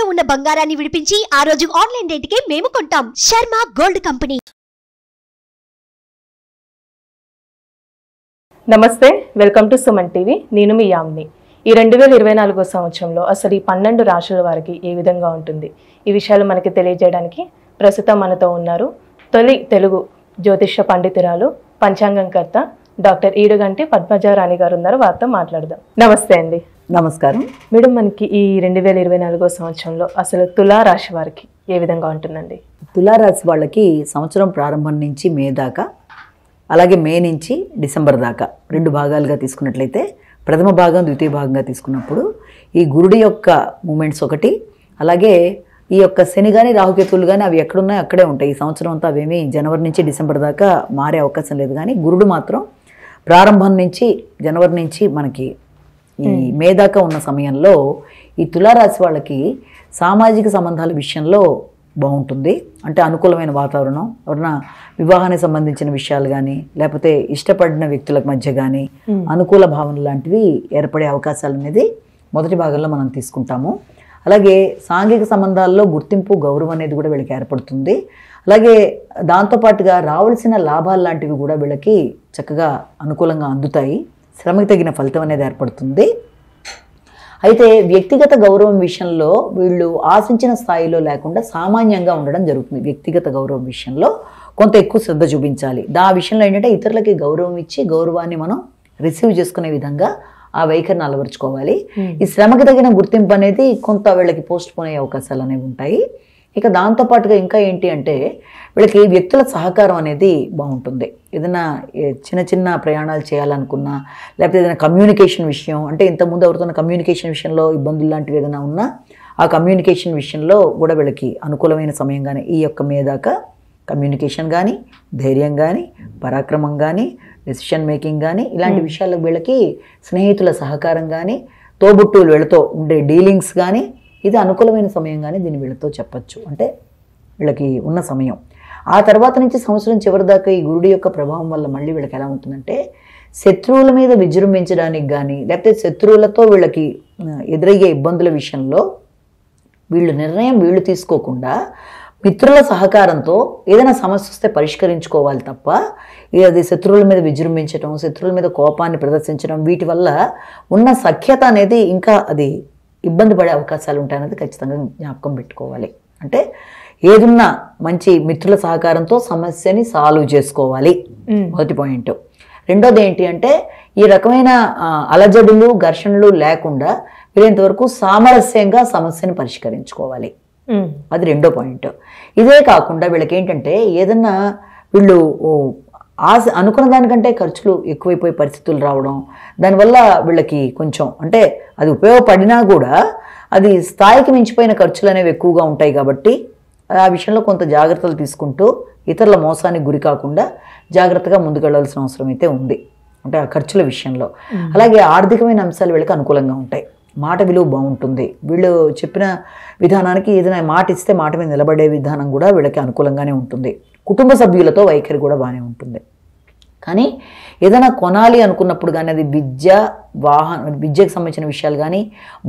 తాకట్టులో ఉన్న బంగారాన్ని విడిపించి ఆ రోజు ఆన్లైన్ రేటుకే మేము కొంటాం. Sharma gold company. నమస్తే, వెల్కమ్ టు సుమన్ టీవీ. నేను మీ యామ్ని. ఈ 2024 సంవత్సరంలో అసలు ఈ 12 రాశుల వారికి ఏ విధంగా ఉంటుంది, ఈ విషయాలు మనకి తెలియజేయడానికి ప్రస్తుతం మనతో ఉన్నారు తొలి తెలుగు జ్యోతిష్య పండితురాలు, పంచాంగంకర్త డాక్టర్ ఈడుగంటి పద్మజారాణి గారు ఉన్నారు. వారితో మాట్లాడదాం. నమస్తే అండి. నమస్కారం మేడం, మనకి ఈ 2024 సంవత్సరంలో అసలు తులారాశి వారికి ఏ విధంగా ఉంటుందండి? తులారాశి వాళ్ళకి సంవత్సరం ప్రారంభం నుంచి మే దాకా, అలాగే మే నుంచి డిసెంబర్ దాకా 2 భాగాలుగా తీసుకున్నట్లయితే, ప్రథమ భాగం ద్వితీయ భాగంగా తీసుకున్నప్పుడు ఈ గురుడి యొక్క మూమెంట్స్ ఒకటి, అలాగే ఈ యొక్క శని కానీ రాహుకేతువులు కానీ అవి ఎక్కడున్నాయో అక్కడే ఉంటాయి. ఈ సంవత్సరం అంతా అవేమీ జనవరి నుంచి డిసెంబర్ దాకా మారే అవకాశం లేదు. కానీ గురుడు మాత్రం ప్రారంభం నుంచి జనవరి నుంచి మనకి ఈ మే దాకా ఉన్న సమయంలో ఈ తులారాశి వాళ్ళకి సామాజిక సంబంధాల విషయంలో బాగుంటుంది. అంటే అనుకూలమైన వాతావరణం, ఎవరైనా వివాహానికి సంబంధించిన విషయాలు కానీ, లేకపోతే ఇష్టపడిన వ్యక్తుల మధ్య కానీ అనుకూల భావనలు లాంటివి ఏర్పడే అవకాశాలు అనేది మొదటి భాగంలో మనం తీసుకుంటాము. అలాగే సాంఘిక సంబంధాల్లో గుర్తింపు, గౌరవం అనేది కూడా వీళ్ళకి ఏర్పడుతుంది. అలాగే దాంతోపాటుగా రావాల్సిన లాభాలు లాంటివి కూడా వీళ్ళకి చక్కగా అనుకూలంగా అందుతాయి. శ్రమకి తగిన ఫలితం అనేది ఏర్పడుతుంది. అయితే వ్యక్తిగత గౌరవం విషయంలో వీళ్ళు ఆశించిన స్థాయిలో లేకుండా సామాన్యంగా ఉండడం జరుగుతుంది. వ్యక్తిగత గౌరవం విషయంలో కొంత ఎక్కువ శ్రద్ధ చూపించాలి. ఆ విషయంలో ఏంటంటే ఇతరులకి గౌరవం ఇచ్చి గౌరవాన్ని మనం రిసీవ్ చేసుకునే విధంగా ఆ వైఖరిని అలవరుచుకోవాలి. ఈ శ్రమకి తగిన గుర్తింపు అనేది కొంత వీళ్ళకి పోస్ట్ పోన్ అయ్యే అవకాశాలు అనేవి ఉంటాయి. ఇక దాంతోపాటుగా ఇంకా ఏంటి అంటే వీళ్ళకి వ్యక్తుల సహకారం అనేది బాగుంటుంది. ఏదైనా చిన్న చిన్న ప్రయాణాలు చేయాలనుకున్నా, లేకపోతే ఏదైనా కమ్యూనికేషన్ విషయం, అంటే ఇంతకుముందు ఎవరితోన కమ్యూనికేషన్ విషయంలో ఇబ్బందులు లాంటివి ఏదైనా ఉన్నా ఆ కమ్యూనికేషన్ విషయంలో కూడా వీళ్ళకి అనుకూలమైన సమయం కానీ ఈ యొక్క మే దాకా కమ్యూనికేషన్ కానీ, ధైర్యం కానీ, పరాక్రమం కానీ, డెసిషన్ మేకింగ్ కానీ ఇలాంటి విషయాల్లో వీళ్ళకి స్నేహితుల సహకారం కానీ, తోబుట్టువులు వీళ్ళతో ఉండే డీలింగ్స్ కానీ ఇది అనుకూలమైన సమయం కానీ దీన్ని వీళ్ళతో చెప్పచ్చు. అంటే వీళ్ళకి ఉన్న సమయం. ఆ తర్వాత నుంచి సంవత్సరం చివరి దాకా ఈ గురుడి యొక్క ప్రభావం వల్ల మళ్ళీ వీళ్ళకి ఎలా ఉంటుందంటే శత్రువుల మీద విజృంభించడానికి కానీ, లేకపోతే శత్రువులతో వీళ్ళకి ఎదురయ్యే ఇబ్బందుల విషయంలో వీళ్ళు తీసుకోకుండా మిత్రుల సహకారంతో ఏదైనా సమస్య వస్తే పరిష్కరించుకోవాలి తప్ప అది శత్రువుల మీద విజృంభించడం, శత్రువుల మీద కోపాన్ని ప్రదర్శించడం, వీటి వల్ల ఉన్న సఖ్యత అనేది ఇంకా అది ఇబ్బంది పడే అవకాశాలు ఉంటాయనేది ఖచ్చితంగా జ్ఞాపకం పెట్టుకోవాలి. అంటే ఏదున్నా మంచి మిత్రుల సహకారంతో సమస్యని సాల్వ్ చేసుకోవాలి, మొదటి పాయింట్. రెండోది ఏంటి అంటే ఈ రకమైన అలజడులు, ఘర్షణలు లేకుండా వీలైనంతవరకు సామరస్యంగా సమస్యని పరిష్కరించుకోవాలి. అది రెండో పాయింట్. ఇదే కాకుండా వీళ్ళకి ఏంటంటే ఏదన్నా వీళ్ళు ఆశ అనుకున్న దానికంటే ఖర్చులు ఎక్కువైపోయే పరిస్థితులు రావడం, దానివల్ల వీళ్ళకి కొంచెం అంటే అది ఉపయోగపడినా కూడా అది స్థాయికి మించిపోయిన ఖర్చులు అనేవి ఎక్కువగా ఉంటాయి. కాబట్టి ఆ విషయంలో కొంత జాగ్రత్తలు తీసుకుంటూ ఇతరుల మోసానికి గురి కాకుండా జాగ్రత్తగా ముందుకెళ్లాల్సిన అవసరం అయితే ఉంది, అంటే ఆ ఖర్చుల విషయంలో. అలాగే ఆర్థికమైన అంశాలు వీళ్ళకి అనుకూలంగా ఉంటాయి. మాట విలువ బాగుంటుంది. వీళ్ళు చెప్పిన విధానానికి ఏదైనా మాట ఇస్తే మాట మీద నిలబడే విధానం కూడా వీళ్ళకి అనుకూలంగానే ఉంటుంది. కుటుంబ సభ్యులతో వైఖరి కూడా బాగానే ఉంటుంది. కానీ ఏదైనా కొనాలి అనుకున్నప్పుడు కానీ అది విద్యకు సంబంధించిన విషయాలు కానీ,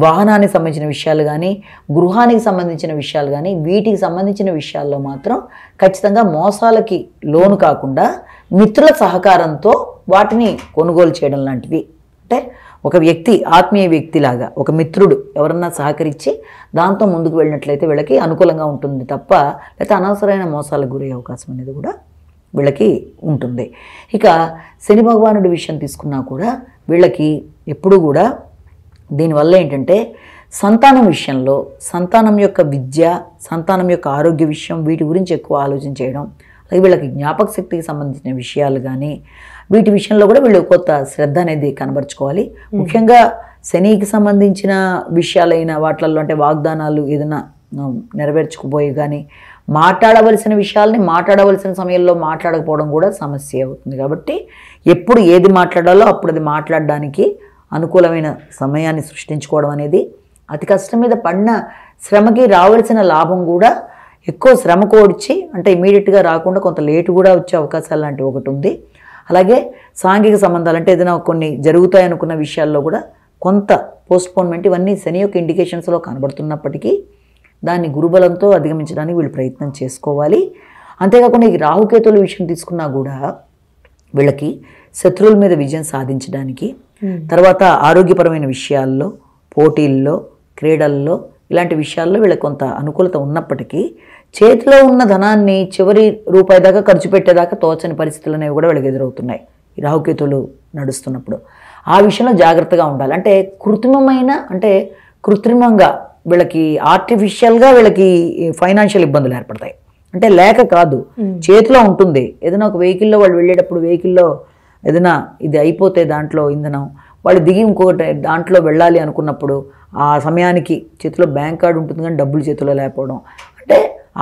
వాహనానికి సంబంధించిన విషయాలు కానీ, గృహానికి సంబంధించిన విషయాలు కానీ, వీటికి సంబంధించిన విషయాల్లో మాత్రం ఖచ్చితంగా మోసాలకి లోను కాకుండా మిత్రుల సహకారంతో వాటిని కొనుగోలు చేయడం లాంటివి. అంటే ఒక వ్యక్తి, ఆత్మీయ వ్యక్తిలాగా ఒక మిత్రుడు ఎవరన్నా సహకరించి దాంతో ముందుకు వెళ్ళినట్లయితే వీళ్ళకి అనుకూలంగా ఉంటుంది తప్ప లేకపోతే అనవసరమైన మోసాలకు గురయ్యే అవకాశం అనేది కూడా వీళ్ళకి ఉంటుంది. ఇక శని భగవానుడి విషయం తీసుకున్నా కూడా వీళ్ళకి ఎప్పుడు కూడా దీనివల్ల ఏంటంటే సంతానం విషయంలో, సంతానం యొక్క విద్య, సంతానం యొక్క ఆరోగ్య విషయం, వీటి గురించి ఎక్కువ ఆలోచన చేయడం, అలాగే వీళ్ళకి జ్ఞాపక శక్తికి సంబంధించిన విషయాలు కానీ వీటి విషయంలో కూడా వీళ్ళు కొత్త శ్రద్ధ అనేది కనబరుచుకోవాలి. ముఖ్యంగా శనికి సంబంధించిన విషయాలైన వాటిల్లో అంటే వాగ్దానాలు ఏదైనా నెరవేర్చుకుపోయి కానీ, మాట్లాడవలసిన విషయాల్ని మాట్లాడవలసిన సమయంలో మాట్లాడకపోవడం కూడా సమస్య అవుతుంది. కాబట్టి ఎప్పుడు ఏది మాట్లాడాలో అప్పుడు అది మాట్లాడడానికి అనుకూలమైన సమయాన్ని సృష్టించుకోవడం అనేది, అతి కష్టం మీద పడిన శ్రమకి రావాల్సిన లాభం కూడా ఎక్కువ శ్రమ కోడ్చి అంటే ఇమీడియట్గా రాకుండా కొంత లేటు కూడా వచ్చే అవకాశాలు లాంటివి ఒకటి ఉంది. అలాగే సాంఘిక సంబంధాలు అంటే ఏదైనా కొన్ని జరుగుతాయనుకున్న విషయాల్లో కూడా కొంత పోస్ట్పోన్మెంట్, ఇవన్నీ శని యొక్క ఇండికేషన్స్లో కనబడుతున్నప్పటికీ దాన్ని గురుబలంతో అధిగమించడానికి వీళ్ళు ప్రయత్నం చేసుకోవాలి. అంతేకాకుండా ఈ రాహుకేతుల విషయం తీసుకున్నా కూడా వీళ్ళకి శత్రువుల మీద విజయం సాధించడానికి, తర్వాత ఆరోగ్యపరమైన విషయాల్లో, పోటీల్లో, క్రీడల్లో ఇలాంటి విషయాల్లో వీళ్ళకి కొంత అనుకూలత ఉన్నప్పటికీ చేతిలో ఉన్న ధనాన్ని చివరి రూపాయి దాకా ఖర్చు పెట్టేదాకా తోచని పరిస్థితులు అనేవి కూడా వీళ్ళకి ఎదురవుతున్నాయి ఈ రాహుకేతులు నడుస్తున్నప్పుడు. ఆ విషయంలో జాగ్రత్తగా ఉండాలి. అంటే కృత్రిమంగా వీళ్ళకి ఆర్టిఫిషియల్గా వీళ్ళకి ఫైనాన్షియల్ ఇబ్బందులు ఏర్పడతాయి. అంటే లేక కాదు, చేతిలో ఉంటుంది. ఏదైనా ఒక వెహికల్లో వాళ్ళు వెళ్ళేటప్పుడు వెహికల్లో ఏదైనా ఇది అయిపోతే దాంట్లో ఇంధనం వాళ్ళు దిగి ఇంకొకటి దాంట్లో వెళ్ళాలి అనుకున్నప్పుడు ఆ సమయానికి చేతిలో బ్యాంక్ కార్డు ఉంటుంది కానీ డబ్బులు చేతిలో లేకపోవడం, అంటే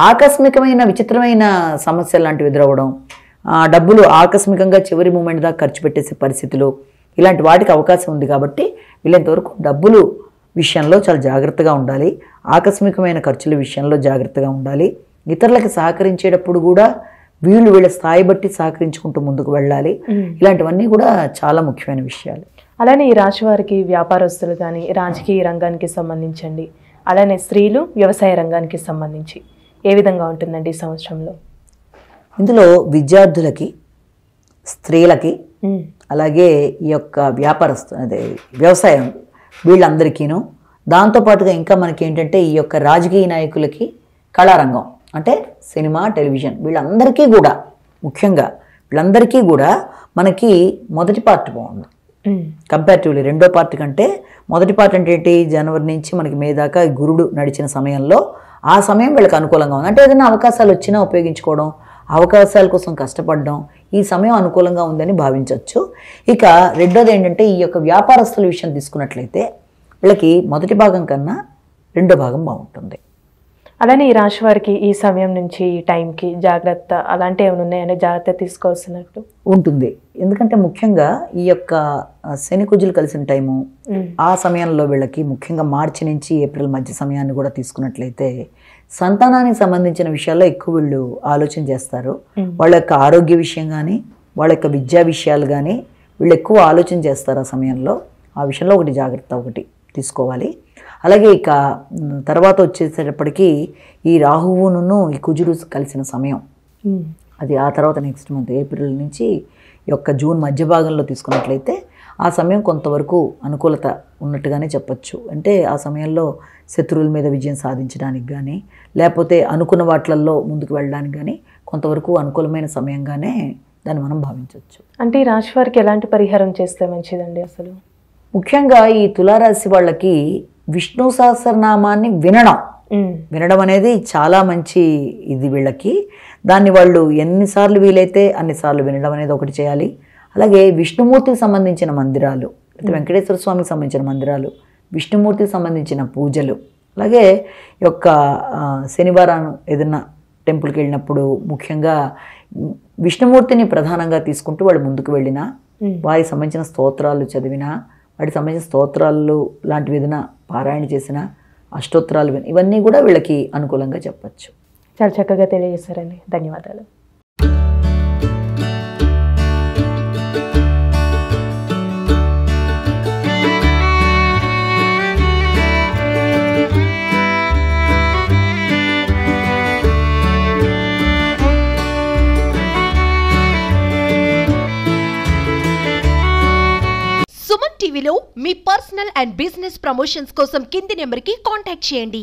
ఆకస్మికమైన విచిత్రమైన సమస్యలు లాంటివి ఎదురవ్వడం, డబ్బులు ఆకస్మికంగా చివరి మూమెంట్ దాకా ఖర్చు పెట్టేసే పరిస్థితులు, ఇలాంటి వాటికి అవకాశం ఉంది. కాబట్టి వీళ్ళంతవరకు డబ్బులు విషయంలో చాలా జాగ్రత్తగా ఉండాలి. ఆకస్మికమైన ఖర్చుల విషయంలో జాగ్రత్తగా ఉండాలి. ఇతరులకు సహకరించేటప్పుడు కూడా వీళ్ళ స్థాయి బట్టి సహకరించుకుంటూ ముందుకు వెళ్ళాలి. ఇలాంటివన్నీ కూడా చాలా ముఖ్యమైన విషయాలు. అలానే ఈ రాశి వారికి వ్యాపారస్తులు కానీ రాజకీయ రంగానికి సంబంధించండి, అలానే స్త్రీలు వ్యవసాయ రంగానికి సంబంధించి ఏ విధంగా ఉంటుందండి ఈ సంవత్సరంలో? ఇందులో విద్యార్థులకి, స్త్రీలకి, అలాగే ఈ యొక్క వ్యవసాయం వీళ్ళందరికీను, దాంతోపాటుగా ఇంకా మనకి ఏంటంటే ఈ యొక్క రాజకీయ నాయకులకి, కళారంగం అంటే సినిమా, టెలివిజన్ వీళ్ళందరికీ కూడా, ముఖ్యంగా వీళ్ళందరికీ కూడా మనకి మొదటి పార్ట్ బాగుంది కంపారిటివ్లీ రెండో పార్ట్ కంటే. మొదటి పార్ట్ అంటే ఏంటి, జనవరి నుంచి మనకి మే దాకా గురుడు నడిచిన సమయంలో ఆ సమయం వీళ్ళకి అనుకూలంగా ఉంది. అంటే ఏదైనా అవకాశాలు వచ్చినా ఉపయోగించుకోవడం, అవకాశాల కోసం కష్టపడడం, ఈ సమయం అనుకూలంగా ఉందని భావించవచ్చు. ఇక రెండోది ఏంటంటే ఈ యొక్క వ్యాపారస్తుల విషయం తీసుకున్నట్లయితే వీళ్ళకి మొదటి భాగం కన్నా రెండో భాగం బాగుంటుంది. అలానే ఈ రాశి వారికి ఈ సమయం నుంచి ఈ టైంకి జాగ్రత్త అలాంటివి ఏమైనా ఉన్నాయని జాగ్రత్త తీసుకోవాల్సినట్టు ఉంటుంది. ఎందుకంటే ముఖ్యంగా ఈ యొక్క శని కుజులు కలిసిన టైము, ఆ సమయంలో వీళ్ళకి ముఖ్యంగా మార్చి నుంచి ఏప్రిల్ మధ్య సమయాన్ని కూడా తీసుకున్నట్లయితే సంతానానికి సంబంధించిన విషయాల్లో ఎక్కువ వీళ్ళు ఆలోచన చేస్తారు. వాళ్ళ యొక్క ఆరోగ్య విషయం కానీ, వాళ్ళ యొక్క విద్యా విషయాలు కానీ వీళ్ళు ఎక్కువ ఆలోచన చేస్తారు ఆ సమయంలో. ఆ విషయంలో జాగ్రత్త తీసుకోవాలి. అలాగే ఇక తర్వాత వచ్చేసేటప్పటికీ ఈ రాహువును ఈ కుజుడు కలిసిన సమయం, అది ఆ తర్వాత నెక్స్ట్ మంత్ ఏప్రిల్ నుంచి ఈ యొక్క జూన్ మధ్య భాగంలో తీసుకున్నట్లయితే ఆ సమయం కొంతవరకు అనుకూలత ఉన్నట్టుగానే చెప్పచ్చు. అంటే ఆ సమయంలో శత్రువుల మీద విజయం సాధించడానికి కానీ, లేకపోతే అనుకున్న వాటిల్లో ముందుకు వెళ్ళడానికి కానీ కొంతవరకు అనుకూలమైన సమయంగానే దాన్ని మనం భావించవచ్చు. అంటే ఈ రాశి వారికి ఎలాంటి పరిహారం చేస్తే మంచిదండి? అసలు ముఖ్యంగా ఈ తులారాశి వాళ్ళకి విష్ణు సహస్రనామాన్ని వినడం అనేది చాలా మంచి ఇది వీళ్ళకి. దాన్ని వాళ్ళు ఎన్నిసార్లు వీలైతే అన్నిసార్లు వినడం అనేది ఒకటి చేయాలి. అలాగే విష్ణుమూర్తికి సంబంధించిన మందిరాలు, వెంకటేశ్వర స్వామికి సంబంధించిన మందిరాలు, విష్ణుమూర్తికి సంబంధించిన పూజలు, అలాగే యొక్క శనివారం ఏదైనా టెంపుల్కి వెళ్ళినప్పుడు ముఖ్యంగా విష్ణుమూర్తిని ప్రధానంగా తీసుకుంటూ వాళ్ళు ముందుకు వెళ్ళినా, వారికి సంబంధించిన స్తోత్రాలు చదివినా, వాటికి సంబంధించిన స్తోత్రాలు లాంటివి ఏదైనా పారాయణ చేసిన, అష్టోత్తరాలు ఇవన్నీ కూడా వీళ్ళకి అనుకూలంగా చెప్పచ్చు. చాలా చక్కగా తెలియజేశారండి, ధన్యవాదాలు. సుమన్ టీవీలో మీ పర్సనల్ అండ్ బిజినెస్ ప్రమోషన్స్ కోసం కింది నెంబర్కి కాంటాక్ట్ చేయండి.